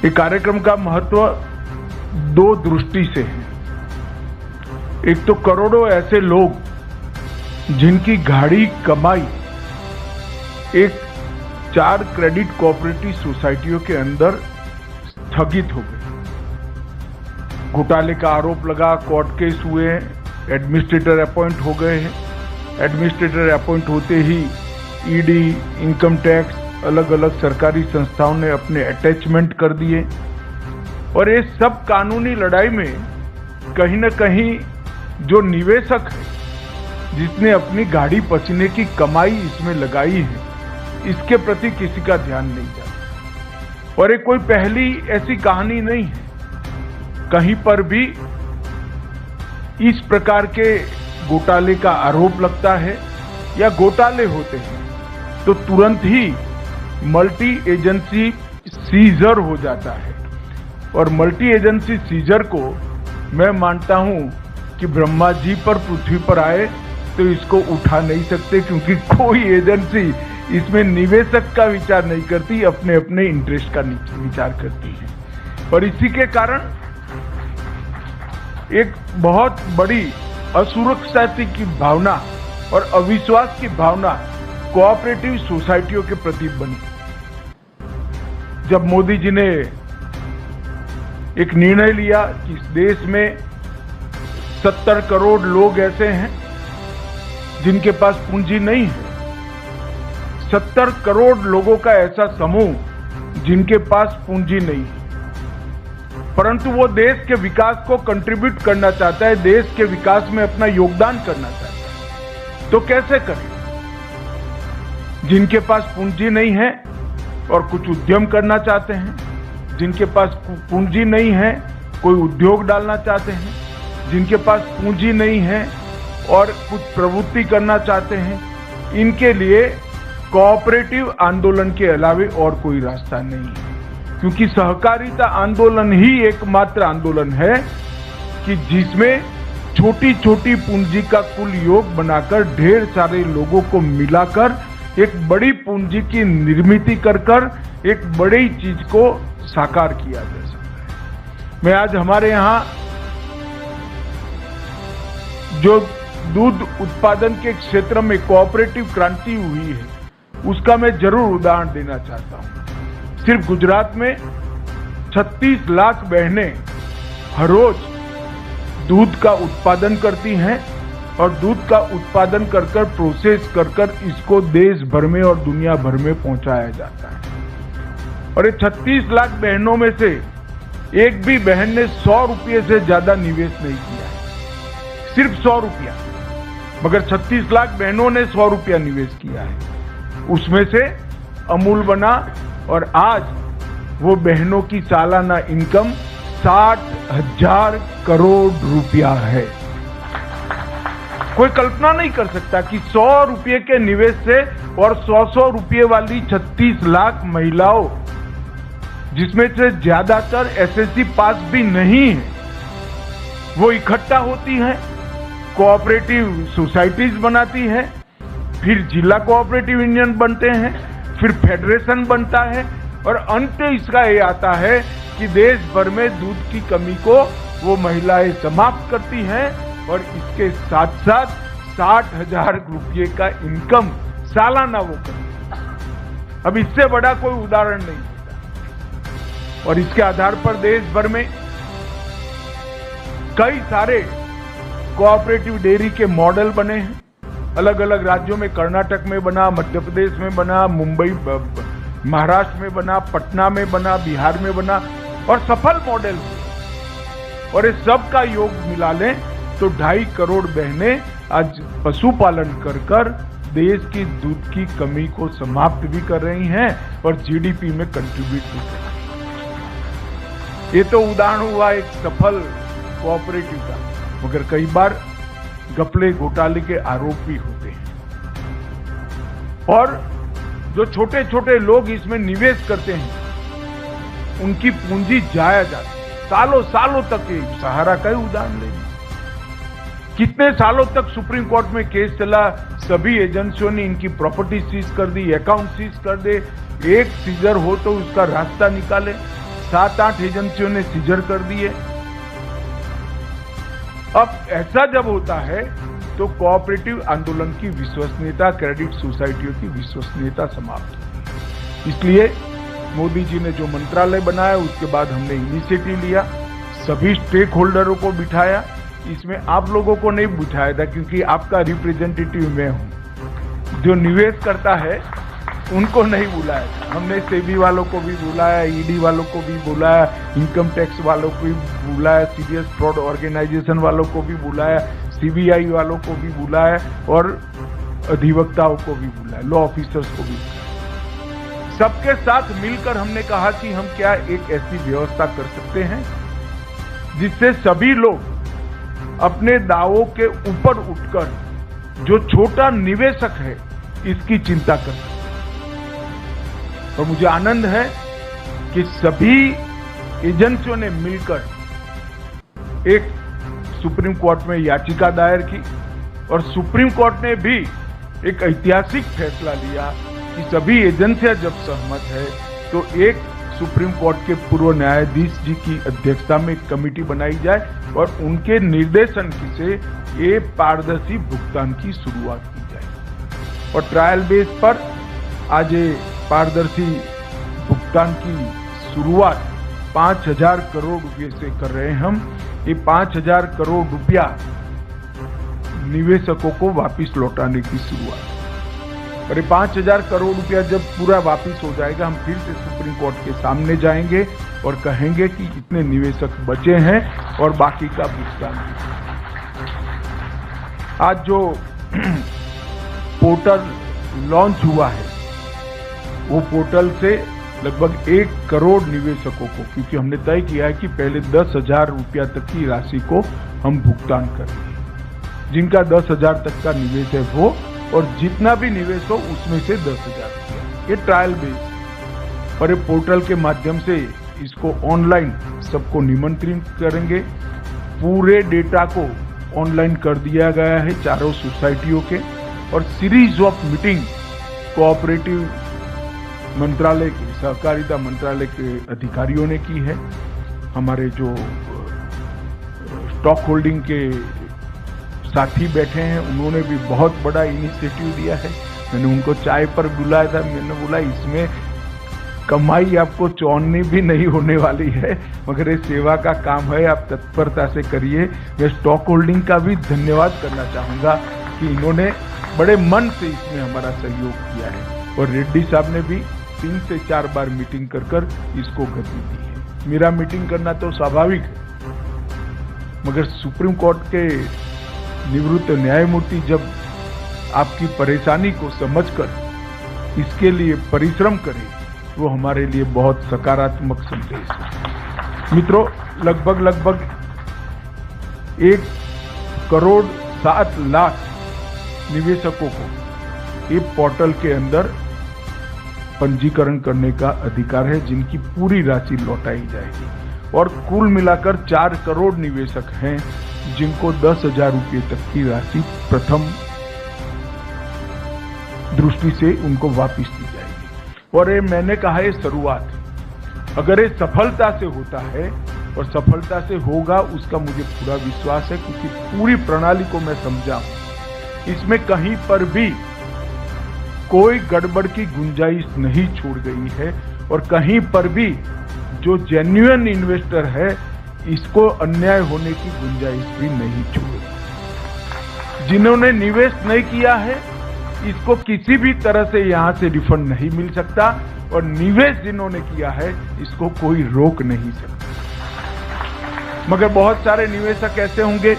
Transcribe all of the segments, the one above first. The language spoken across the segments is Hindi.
ये कार्यक्रम का महत्व दो दृष्टि से है। एक तो करोड़ों ऐसे लोग जिनकी गाढ़ी कमाई एक 4 क्रेडिट कोऑपरेटिव सोसाइटियों के अंदर स्थगित हो गई। घोटाले का आरोप लगा, कोर्ट केस हुए, एडमिनिस्ट्रेटर अपॉइंट हो गए हैं। एडमिनिस्ट्रेटर अपॉइंट होते ही ईडी, इनकम टैक्स, अलग अलग सरकारी संस्थाओं ने अपने अटैचमेंट कर दिए और ये सब कानूनी लड़ाई में कहीं न कहीं जो निवेशक है, जिसने अपनी गाड़ी पसीने की कमाई इसमें लगाई है, इसके प्रति किसी का ध्यान नहीं जाता। और ये कोई पहली ऐसी कहानी नहीं है। कहीं पर भी इस प्रकार के घोटाले का आरोप लगता है या घोटाले होते हैं तो तुरंत ही मल्टी एजेंसी सीजर हो जाता है। और मल्टी एजेंसी सीजर को मैं मानता हूं कि ब्रह्मा जी पर पृथ्वी पर आए तो इसको उठा नहीं सकते, क्योंकि कोई एजेंसी इसमें निवेशक का विचार नहीं करती, अपने अपने इंटरेस्ट का विचार करती है। और इसी के कारण एक बहुत बड़ी असुरक्षा की भावना और अविश्वास की भावना कोऑपरेटिव सोसाइटियों के प्रति बनी। जब मोदी जी ने एक निर्णय लिया कि इस देश में 70 करोड़ लोग ऐसे हैं जिनके पास पूंजी नहीं है, 70 करोड़ लोगों का ऐसा समूह जिनके पास पूंजी नहीं है, परंतु वो देश के विकास को कंट्रीब्यूट करना चाहता है, देश के विकास में अपना योगदान करना चाहता है, तो कैसे करें? जिनके पास पूंजी नहीं है और कुछ उद्यम करना चाहते हैं, जिनके पास पूंजी नहीं है कोई उद्योग डालना चाहते हैं, जिनके पास पूंजी नहीं है और कुछ प्रवृत्ति करना चाहते हैं, इनके लिए कोऑपरेटिव आंदोलन के अलावे और कोई रास्ता नहीं है। क्योंकि सहकारिता आंदोलन ही एकमात्र आंदोलन है कि जिसमें छोटी छोटी पूंजी का कुल योग बनाकर ढेर सारे लोगों को मिलाकर एक बड़ी पूंजी की निर्मित कर एक बड़ी चीज को साकार किया जा सकता है। मैं आज हमारे यहाँ जो दूध उत्पादन के क्षेत्र में कोऑपरेटिव क्रांति हुई है, उसका मैं जरूर उदाहरण देना चाहता हूं। सिर्फ गुजरात में 36 लाख बहनें हर रोज दूध का उत्पादन करती हैं और दूध का उत्पादन कर प्रोसेस कर इसको देश भर में और दुनिया भर में पहुंचाया जाता है। और ये 36 लाख बहनों में से एक भी बहन ने 100 रुपये से ज्यादा निवेश नहीं किया है, सिर्फ 100 रुपया, मगर 36 लाख बहनों ने 100 रुपया निवेश किया है। उसमें से अमूल बना और आज वो बहनों की सालाना इनकम 60,000 करोड़ रुपया है। कोई कल्पना नहीं कर सकता कि 100 रुपये के निवेश से और 100 रुपये वाली 36 लाख महिलाओं, जिसमें से ज्यादातर एसएससी पास भी नहीं है, वो इकट्ठा होती हैं, कोऑपरेटिव सोसाइटीज बनाती हैं, फिर जिला कोऑपरेटिव यूनियन बनते हैं, फिर फेडरेशन बनता है और अंत इसका ये आता है कि देश भर में दूध की कमी को वो महिलाएं समाप्त करती हैं और इसके साथ साथ 60,000 रुपये का इनकम सालाना वो करती है। अब इससे बड़ा कोई उदाहरण नहीं होता। और इसके आधार पर देश भर में कई सारे कोऑपरेटिव डेयरी के मॉडल बने हैं। अलग अलग राज्यों में, कर्नाटक में बना, मध्य प्रदेश में बना, मुंबई, महाराष्ट्र में बना, पटना में बना, बिहार में बना और सफल मॉडल हुए। और इस सब का योग मिला लें तो 2.5 करोड़ बहनें आज पशुपालन कर देश की दूध की कमी को समाप्त भी कर रही हैं और जीडीपी में कंट्रीब्यूट भी कर रही हैं। ये तो उदाहरण हुआ एक सफल कोऑपरेटिव का, मगर कई बार घपले घोटाले के आरोप भी होते हैं और जो छोटे छोटे लोग इसमें निवेश करते हैं उनकी पूंजी जाया जाती है। सालों सालों तक सहारा का ही उदाहरण लेंगे, कितने सालों तक सुप्रीम कोर्ट में केस चला, सभी एजेंसियों ने इनकी प्रॉपर्टी सीज कर दी, अकाउंट सीज कर दे, एक सीजर हो तो उसका रास्ता निकाले। 7-8 एजेंसियों ने सीजर कर दिए। अब ऐसा जब होता है तो कोऑपरेटिव आंदोलन की विश्वसनीयता, क्रेडिट सोसाइटियों की विश्वसनीयता समाप्त होगी। इसलिए मोदी जी ने जो मंत्रालय बनाया उसके बाद हमने इनिशिएटिव लिया, सभी स्टेक होल्डरों को बिठाया। इसमें आप लोगों को नहीं बिठाया था क्योंकि आपका रिप्रेजेंटेटिव मैं हूं। जो निवेश करता है उनको नहीं बुलाया था। हमने सेबी वालों को भी बुलाया, ईडी वालों को भी बुलाया, इनकम टैक्स वालों को भी बुलाया, सीरियस फ्रॉड ऑर्गेनाइजेशन वालों को भी बुलाया, सीबीआई वालों को भी बुलाया और अधिवक्ताओं को भी बुलाया, लॉ ऑफिसर्स को भी बुलाया। सबके साथ मिलकर हमने कहा कि हम क्या एक ऐसी व्यवस्था कर सकते हैं जिससे सभी लोग अपने दावों के ऊपर उठकर जो छोटा निवेशक है इसकी चिंता कर सके। और मुझे आनंद है कि सभी एजेंसियों ने मिलकर एक सुप्रीम कोर्ट में याचिका दायर की और सुप्रीम कोर्ट ने भी एक ऐतिहासिक फैसला लिया कि सभी एजेंसियां जब सहमत है तो एक सुप्रीम कोर्ट के पूर्व न्यायाधीश जी की अध्यक्षता में एक कमेटी बनाई जाए और उनके निर्देशन से ये पारदर्शी भुगतान की शुरुआत की जाए। और ट्रायल बेस पर आज ये पारदर्शी भुगतान की शुरुआत 5,000 करोड़ रुपए से कर रहे हैं हम। ये 5,000 करोड़ रुपया निवेशकों को वापस लौटाने की शुरुआत। और ये 5,000 करोड़ रुपया जब पूरा वापस हो जाएगा हम फिर से सुप्रीम कोर्ट के सामने जाएंगे और कहेंगे कि इतने निवेशक बचे हैं और बाकी का भुगतान। आज जो पोर्टल लॉन्च हुआ है वो पोर्टल से लगभग 1 करोड़ निवेशकों को, क्योंकि हमने तय किया है कि पहले 10,000 रुपया तक की राशि को हम भुगतान करेंगे। जिनका 10,000 तक का निवेश है वो, और जितना भी निवेश हो उसमें से 10,000 रुपया। ये ट्रायल बेस और ये पोर्टल के माध्यम से इसको ऑनलाइन सबको निमंत्रित करेंगे। पूरे डेटा को ऑनलाइन कर दिया गया है चारों सोसाइटियों के, और सीरीज ऑफ मीटिंग कोऑपरेटिव मंत्रालय के, सहकारिता मंत्रालय के अधिकारियों ने की है। हमारे जो स्टॉक होल्डिंग के साथी बैठे हैं उन्होंने भी बहुत बड़ा इनिशिएटिव दिया है। मैंने उनको चाय पर बुलाया था, मैंने बोला इसमें कमाई आपको चौनी भी नहीं होने वाली है, मगर ये सेवा का काम है, आप तत्परता से करिए। मैं स्टॉक होल्डिंग का भी धन्यवाद करना चाहूंगा कि इन्होंने बड़े मन से इसमें हमारा सहयोग किया है। और रेड्डी साहब ने भी 3 से 4 बार मीटिंग कर इसको गति दी है। मेरा मीटिंग करना तो स्वाभाविक है, मगर सुप्रीम कोर्ट के निवृत्त न्यायमूर्ति जब आपकी परेशानी को समझकर इसके लिए परिश्रम करें, वो हमारे लिए बहुत सकारात्मक संदेश है। मित्रों, लगभग 1 करोड़ 7 लाख निवेशकों को ये पोर्टल के अंदर पंजीकरण करने का अधिकार है, जिनकी पूरी राशि लौटाई जाएगी। और कुल मिलाकर 4 करोड़ निवेशक हैं जिनको 10,000 रुपये तक की राशि प्रथम दृष्टि से उनको वापस दी जाएगी। और ये मैंने कहा ये शुरुआत, अगर ये सफलता से होता है और सफलता से होगा उसका मुझे पूरा विश्वास है, क्योंकि पूरी प्रणाली को मैं समझा हूं। इसमें कहीं पर भी कोई गड़बड़ की गुंजाइश नहीं छोड़ गई है, और कहीं पर भी जो जेन्युइन इन्वेस्टर है इसको अन्याय होने की गुंजाइश भी नहीं छोड़ी। जिन्होंने निवेश नहीं किया है इसको किसी भी तरह से यहां से रिफंड नहीं मिल सकता, और निवेश जिन्होंने किया है इसको कोई रोक नहीं सकता। मगर बहुत सारे निवेशक ऐसे होंगे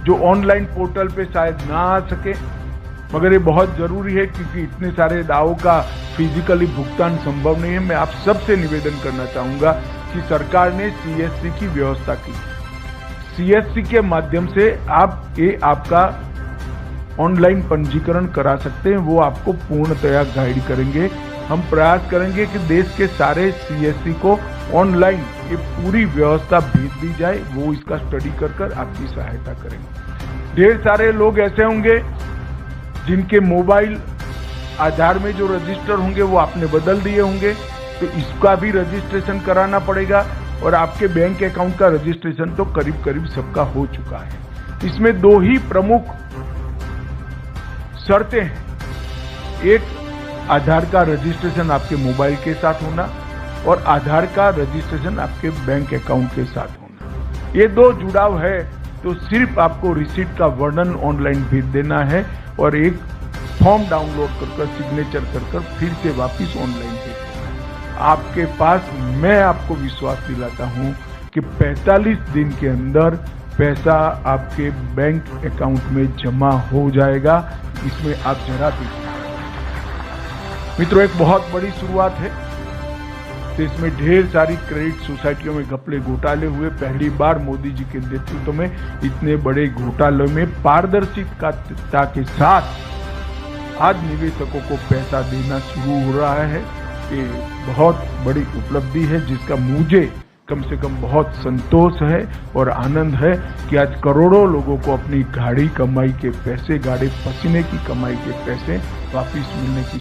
जो ऑनलाइन पोर्टल पे शायद ना आ सके, मगर ये बहुत जरूरी है क्योंकि इतने सारे दावों का फिजिकली भुगतान संभव नहीं है। मैं आप सबसे निवेदन करना चाहूंगा कि सरकार ने सीएससी की व्यवस्था की। सीएससी के माध्यम से आप ये आपका ऑनलाइन पंजीकरण करा सकते हैं, वो आपको पूर्णतया गाइड करेंगे। हम प्रयास करेंगे कि देश के सारे सीएससी को ऑनलाइन ये पूरी व्यवस्था भेज दी जाए, वो इसका स्टडी कर आपकी सहायता करेंगे। ढेर सारे लोग ऐसे होंगे जिनके मोबाइल आधार में जो रजिस्टर होंगे वो आपने बदल दिए होंगे, तो इसका भी रजिस्ट्रेशन कराना पड़ेगा और आपके बैंक अकाउंट का रजिस्ट्रेशन तो करीब करीब सबका हो चुका है। इसमें दो ही प्रमुख शर्तें हैं। एक, आधार का रजिस्ट्रेशन आपके मोबाइल के साथ होना और आधार का रजिस्ट्रेशन आपके बैंक अकाउंट के साथ होना। ये दो जुड़ाव है तो सिर्फ आपको रिसीट का वर्णन ऑनलाइन भेज देना है और एक फॉर्म डाउनलोड कर सिग्नेचर कर फिर से वापस ऑनलाइन भेज देना है। आपके पास, मैं आपको विश्वास दिलाता हूं कि 45 दिन के अंदर पैसा आपके बैंक अकाउंट में जमा हो जाएगा। इसमें आप जरा भी, मित्रों, एक बहुत बड़ी शुरुआत है। देश में ढेर सारी क्रेडिट सोसाइटियों में घपले घोटाले हुए। पहली बार मोदी जी के नेतृत्व में इतने बड़े घोटालों में पारदर्शिता के साथ आज निवेशकों को पैसा देना शुरू हो रहा है। ये बहुत बड़ी उपलब्धि है जिसका मुझे कम से कम बहुत संतोष है और आनंद है कि आज करोड़ों लोगों को अपनी गाढ़ी कमाई के पैसे, गाढ़े पसीने की कमाई के पैसे वापिस मिलने की